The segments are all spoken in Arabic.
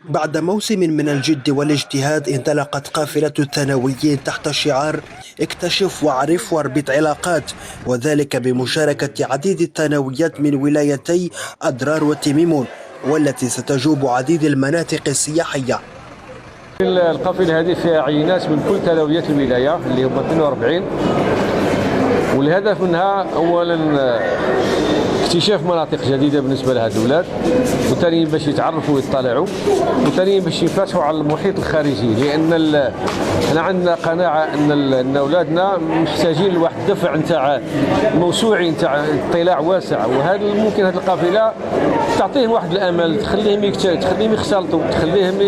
بعد موسم من الجد والاجتهاد انطلقت قافلة الثانويين تحت شعار اكتشف واعرف واربط علاقات، وذلك بمشاركة عديد الثانويات من ولايتي أضرار وتميمون، والتي ستجوب عديد المناطق السياحية. القافلة هذه فيها عينات من كل ثانويات الولاية اللي هم 42، والهدف منها أولا اكتشاف مناطق جديدة بالنسبة لهاد الأولاد، وثانيا باش يتعرفوا ويطلعوا، وثانيا باش ينفتحوا على المحيط الخارجي، لأن احنا عندنا قناعة أن أولادنا محتاجين لواحد الدفع نتاع موسوعي نتاع اطلاع واسع، وهذا ممكن هذه القافلة تعطيهم واحد الأمل، تخليهم يختلطوا، تخليهم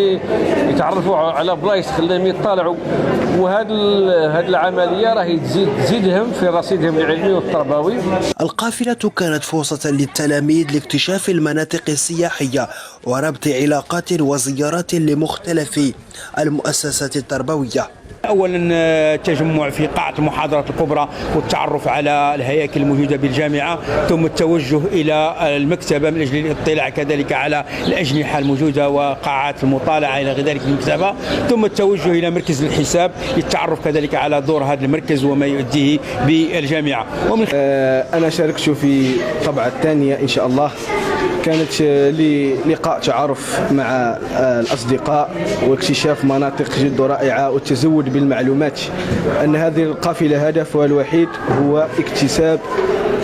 يتعرفوا على بلايص، تخليهم يطلعوا، وهذه العملية راهي تزيدهم في رصيدهم العلمي والتربوي. القافلة كانت فرصة للتلاميذ لاكتشاف المناطق السياحية وربط علاقات وزيارات لمختلف المؤسسات التربوية. أولا التجمع في قاعة المحاضرات الكبرى والتعرف على الهياكل الموجودة بالجامعة، ثم التوجه إلى المكتبة من أجل الاطلاع كذلك على الأجنحة الموجودة وقاعات المطالعة إلى غير ذلك المكتبة، ثم التوجه إلى مركز الحساب للتعرف كذلك على دور هذا المركز وما يؤديه بالجامعة. أنا شاركت في الطبعة الثانية إن شاء الله، كانت لي لقاء تعارف مع الأصدقاء واكتشاف مناطق جد رائعة والتزود بالمعلومات. أن هذه القافلة هدفها الوحيد هو اكتساب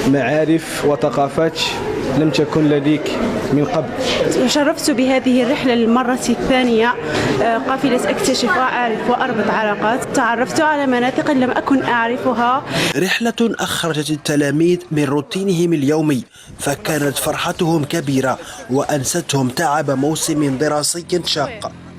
معارف وثقافات لم تكن لديك من قبل. شرفت بهذه الرحلة للمرة الثانية، قافلة اكتشف وأعرف وأربط علاقات. تعرفت على مناطق لم أكن أعرفها. رحلة أخرجت التلاميذ من روتينهم اليومي، فكانت فرحتهم كبيرة وأنستهم تعب موسم دراسي شاق.